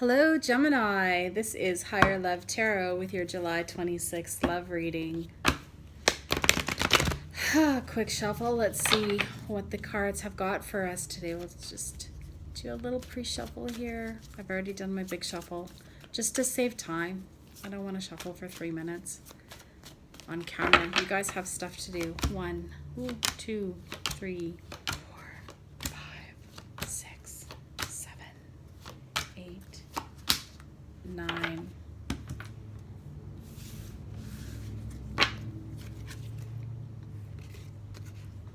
Hello, Gemini. This is Higher Love Tarot with your July 26th love reading. Quick shuffle. Let's see what the cards have got for us today. Let's just do a little pre-shuffle here. I've already done my big shuffle just to save time. I don't want to shuffle for 3 minutes on camera. You guys have stuff to do. 1, 2, 3, 4, 5, 6, 7, 8, 9.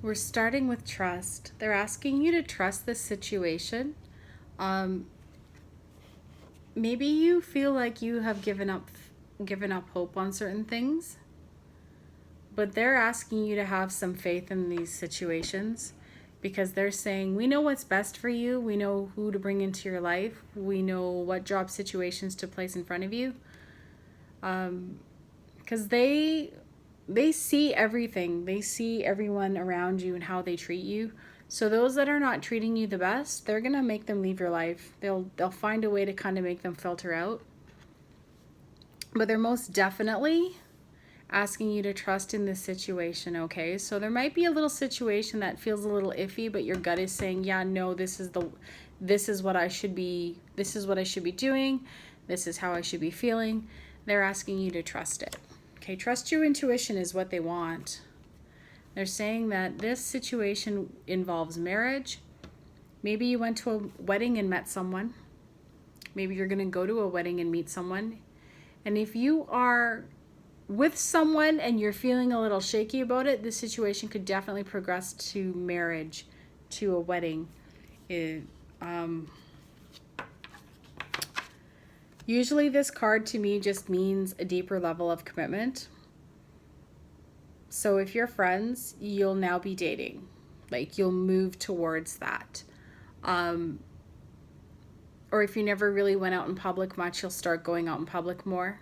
We're starting with trust. They're asking you to trust this situation. Maybe you feel like you have given up hope on certain things, but they're asking you to have some faith in these situations because they're saying, we know what's best for you. We know who to bring into your life. We know what job situations to place in front of you. Because they see everything. They see everyone around you and how they treat you. So those that are not treating you the best, they're going to make them leave your life. They'll find a way to kind of make them filter out. But they're most definitely asking you to trust in this situation, okay? So there might be a little situation that feels a little iffy, but your gut is saying, yeah, no, this is what I should be doing. This is how I should be feeling. They're asking you to trust it. Okay, trust your intuition is what they want. They're saying that this situation involves marriage. Maybe you went to a wedding and met someone. Maybe you're going to go to a wedding and meet someone. And if you are with someone and you're feeling a little shaky about it, this situation could definitely progress to marriage, to a wedding. Usually this card to me just means a deeper level of commitment. So if you're friends, you'll now be dating. Like you'll move towards that. Or if you never really went out in public much, you'll start going out in public more.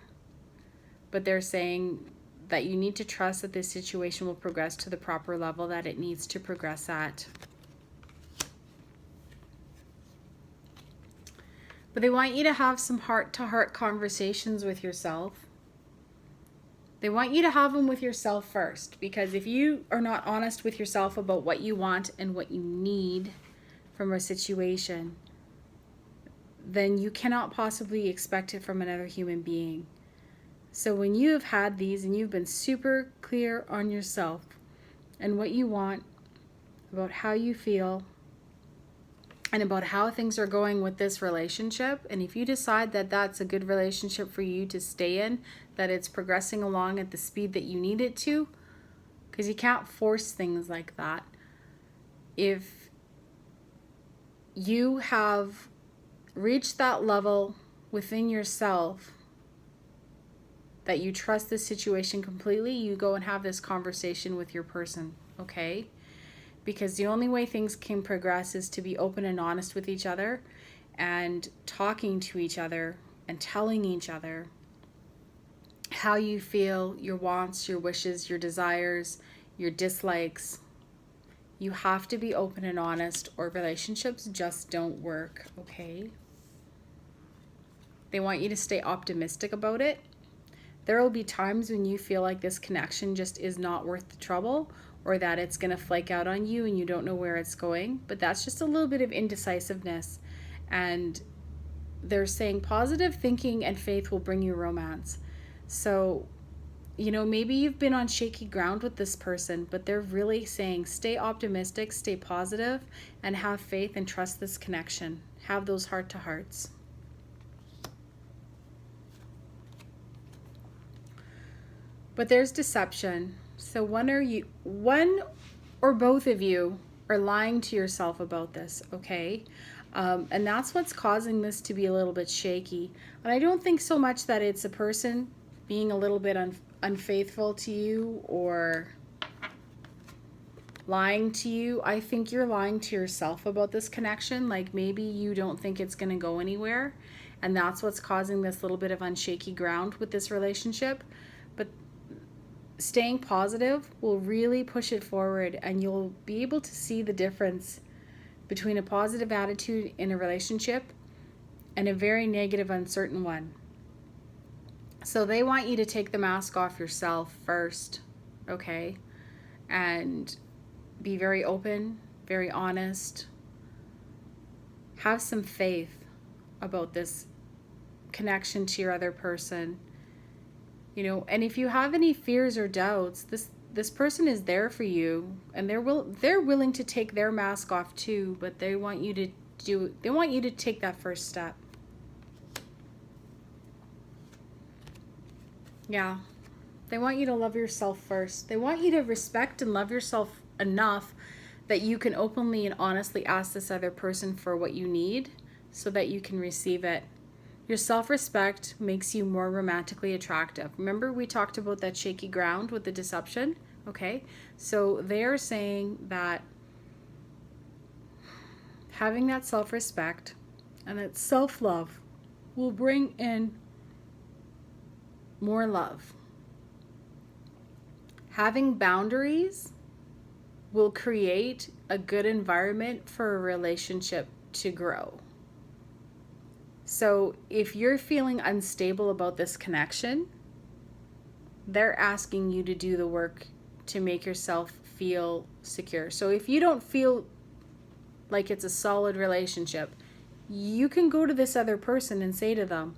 But they're saying that you need to trust that this situation will progress to the proper level that it needs to progress at. But they want you to have some heart-to-heart conversations with yourself. They want you to have them with yourself first, because if you are not honest with yourself about what you want and what you need from a situation, then you cannot possibly expect it from another human being. So when you have had these and you've been super clear on yourself and what you want, about how you feel, and about how things are going with this relationship, and if you decide that that's a good relationship for you to stay in, that it's progressing along at the speed that you need it to, because you can't force things like that. If you have reached that level within yourself that you trust this situation completely, you go and have this conversation with your person, okay? Because the only way things can progress is to be open and honest with each other and talking to each other and telling each other how you feel, your wants, your wishes, your desires, your dislikes. You have to be open and honest or relationships just don't work, okay? They want you to stay optimistic about it. There will be times when you feel like this connection just is not worth the trouble, or that it's going to flake out on you and you don't know where it's going. But that's just a little bit of indecisiveness. And they're saying positive thinking and faith will bring you romance. So, you know, maybe you've been on shaky ground with this person, but they're really saying stay optimistic, stay positive, and have faith and trust this connection. Have those heart-to-hearts. But there's deception. So one or both of you are lying to yourself about this, okay? And that's what's causing this to be a little bit shaky. And I don't think so much that it's a person being a little bit unfaithful to you or lying to you. I think you're lying to yourself about this connection. Like maybe you don't think it's going to go anywhere. And that's what's causing this little bit of unshaky ground with this relationship. But staying positive will really push it forward, and you'll be able to see the difference between a positive attitude in a relationship and a very negative, uncertain one. So they want you to take the mask off yourself first, okay? And be very open, very honest. Have some faith about this connection to your other person. You know, and if you have any fears or doubts, this person is there for you, and they're willing to take their mask off too, but they want you to take that first step. Yeah. They want you to love yourself first. They want you to respect and love yourself enough that you can openly and honestly ask this other person for what you need so that you can receive it. Your self-respect makes you more romantically attractive. Remember we talked about that shaky ground with the deception? Okay, so they're saying that having that self-respect and that self-love will bring in more love. Having boundaries will create a good environment for a relationship to grow. So if you're feeling unstable about this connection, they're asking you to do the work to make yourself feel secure. So if you don't feel like it's a solid relationship, you can go to this other person and say to them,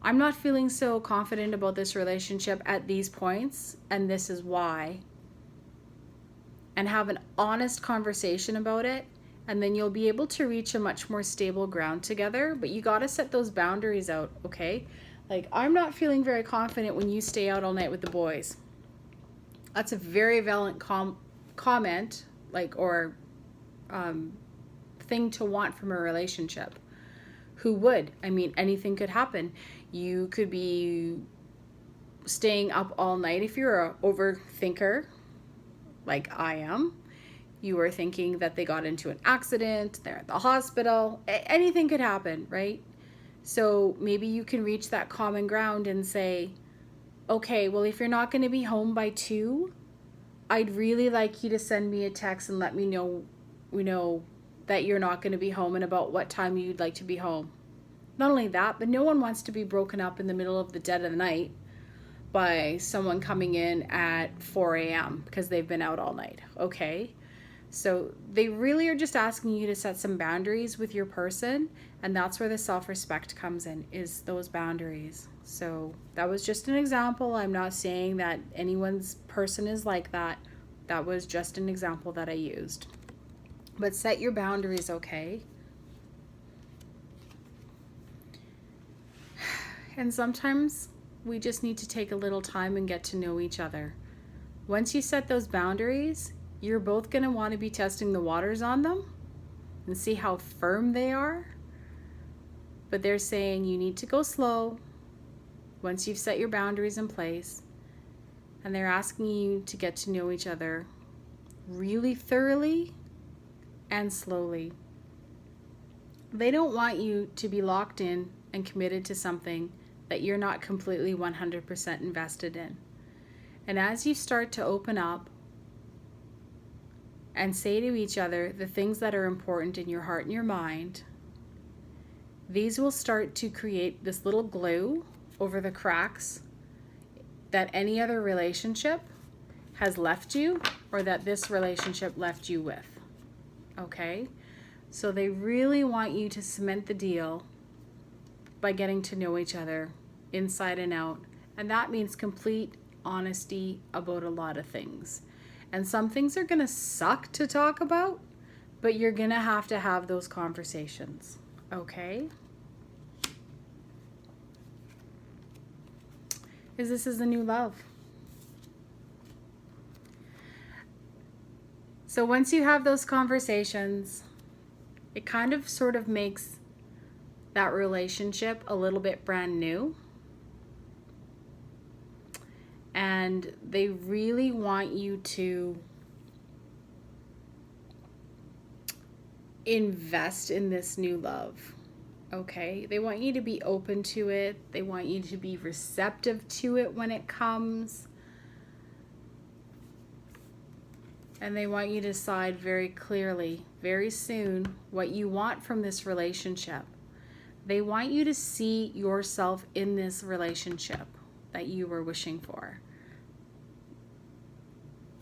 I'm not feeling so confident about this relationship at these points, and this is why. And have an honest conversation about it, and then you'll be able to reach a much more stable ground together. But you got to set those boundaries out, okay? Like, I'm not feeling very confident when you stay out all night with the boys. That's a very valid comment, like, or thing to want from a relationship. Who would? I mean, anything could happen. You could be staying up all night if you're an overthinker, like I am. You are thinking that they got into an accident, they're at the hospital, anything could happen, right? So maybe you can reach that common ground and say, okay, well, if you're not going to be home by 2, I'd really like you to send me a text and let me know, that you're not going to be home and about what time you'd like to be home. Not only that, but no one wants to be broken up in the middle of the dead of the night by someone coming in at 4 a.m. because they've been out all night, okay? So they really are just asking you to set some boundaries with your person, and that's where the self-respect comes in, is those boundaries. So that was just an example. I'm not saying that anyone's person is like that. That was just an example that I used. But set your boundaries, okay? And sometimes we just need to take a little time and get to know each other. Once you set those boundaries, you're both going to want to be testing the waters on them and see how firm they are. But they're saying you need to go slow once you've set your boundaries in place. And they're asking you to get to know each other really thoroughly and slowly. They don't want you to be locked in and committed to something that you're not completely 100% invested in. And as you start to open up and say to each other the things that are important in your heart and your mind, these will start to create this little glue over the cracks that any other relationship has left you, or that this relationship left you with. Okay? So they really want you to cement the deal by getting to know each other inside and out. And that means complete honesty about a lot of things. And some things are going to suck to talk about, but you're going to have those conversations. Okay? This is the new love. So once you have those conversations, it kind of sort of makes that relationship a little bit brand new. And they really want you to invest in this new love. Okay? They want you to be open to it. They want you to be receptive to it when it comes. And they want you to decide very clearly, very soon, what you want from this relationship. They want you to see yourself in this relationship that you were wishing for.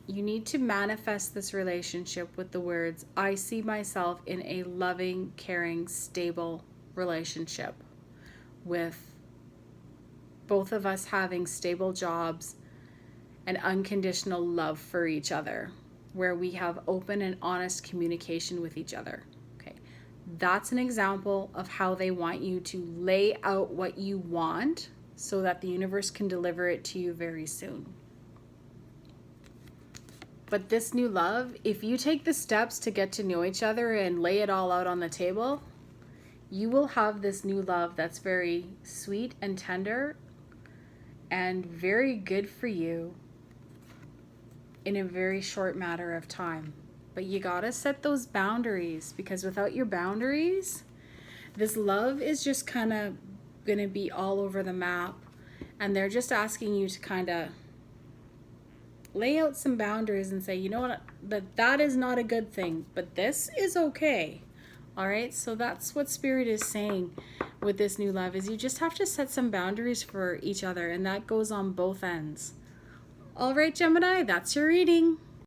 You need to manifest this relationship with the words, I see myself in a loving, caring, stable relationship with both of us having stable jobs and unconditional love for each other, where we have open and honest communication with each other. Okay, that's an example of how they want you to lay out what you want so that the universe can deliver it to you very soon. But this new love, if you take the steps to get to know each other and lay it all out on the table, you will have this new love that's very sweet and tender and very good for you in a very short matter of time. But you gotta set those boundaries, because without your boundaries, this love is just kind of gonna be all over the map, and they're just asking you to kind of lay out some boundaries and say, you know what, that is not a good thing, but this is okay. All right, so that's what Spirit is saying with this new love, is you just have to set some boundaries for each other, and that goes on both ends. All right, Gemini, that's your reading.